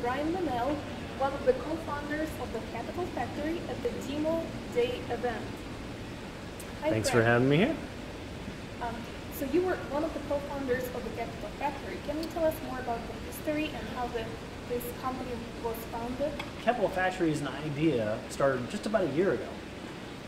Bryan Menell, one of the co-founders of the Capital Factory at the Demo Day event. Hi, Thanks Bryan. for having me here. So you were one of the co-founders of the Capital Factory. Can you tell us more about the history and how this company was founded? Capital Factory is an idea started just about a year ago.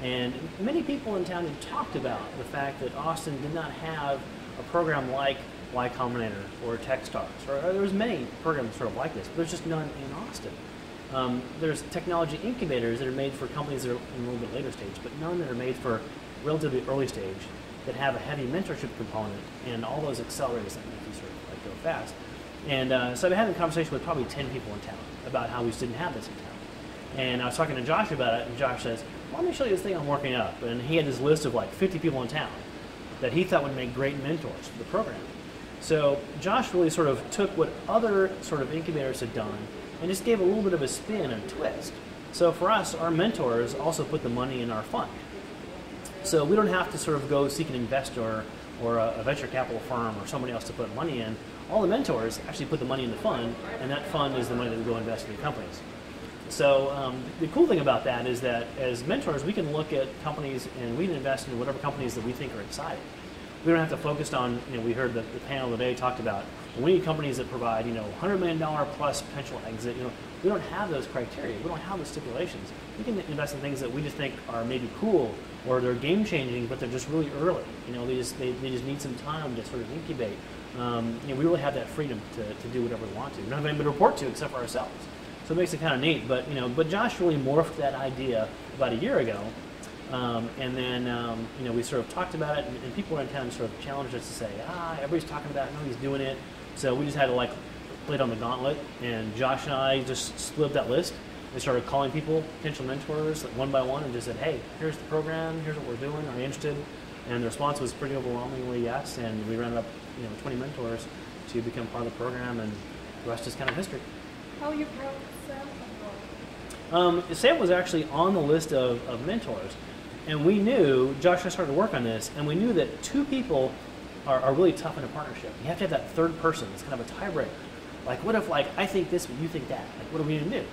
And many people in town had talked about the fact that Austin did not have a program like Y Combinator or Techstars. Or there was many programs sort of like this, but there's just none in Austin. There's technology incubators that are made for companies that are in a little bit later stage, but none that are made for relatively early stage that have a heavy mentorship component and all those accelerators that make you sort of like go fast. And so I've been having a conversation with probably 10 people in town about how we just didn't have this in town. And I was talking to Josh about it, and Josh says, well, let me show you this thing I'm working up. And he had this list of like 50 people in town that he thought would make great mentors for the program. So Josh really sort of took what other sort of incubators had done and just gave a little bit of a spin and a twist. So for us, our mentors also put the money in our fund. So we don't have to sort of go seek an investor or a venture capital firm or somebody else to put money in. All the mentors actually put the money in the fund, and that fund is the money that we go invest in the companies. So the cool thing about that is that as mentors, we can look at companies and we can invest in whatever companies that we think are exciting. We don't have to focus on, we heard the panel today talked about, we need companies that provide, $100 million plus potential exit. We don't have those criteria. We don't have those stipulations. We can invest in things that we just think are maybe cool or they're game changing, but they're just really early. They just need some time to sort of incubate. We really have that freedom to do whatever we want to. We don't have anybody to report to except for ourselves. So it makes it kind of neat. But Josh really morphed that idea about a year ago. And then we sort of talked about it, and people in town sort of challenged us to say, everybody's talking about it, nobody's doing it. So we just had to like play it on the gauntlet, and Josh and I just split up that list and started calling people, potential mentors, like one by one, and just said, hey, here's the program, here's what we're doing, are you interested? And the response was pretty overwhelmingly yes, and we rounded up 20 mentors to become part of the program, and the rest is kind of history. How you brought Sam on board? Sam was actually on the list of mentors. And we knew, Josh and I started to work on this, and we knew that two people are really tough in a partnership. You have to have that third person. It's kind of a tiebreaker. Like, what if I think this, but you think that? Like, what are we going to do?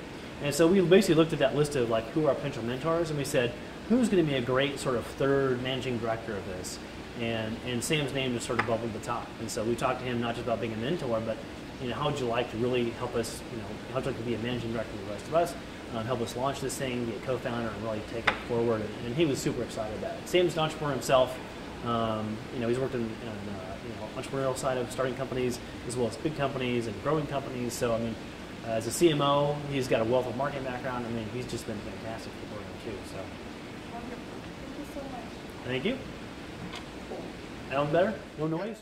And so we basically looked at that list of who are our potential mentors, and we said, who's going to be a great sort of third managing director of this? And Sam's name just sort of bubbled to the top. And so we talked to him not just about being a mentor, but how would you like to really help us, how would you like to be a managing director of the rest of us? Help us launch this thing, be a co-founder, and really take it forward. And he was super excited about it. Sam's an entrepreneur himself. He's worked in entrepreneurial side of starting companies as well as big companies and growing companies. So as a CMO, he's got a wealth of marketing background. He's just been fantastic for the program too. So. Wonderful. Thank you so much. Thank you. Sound better? No noise?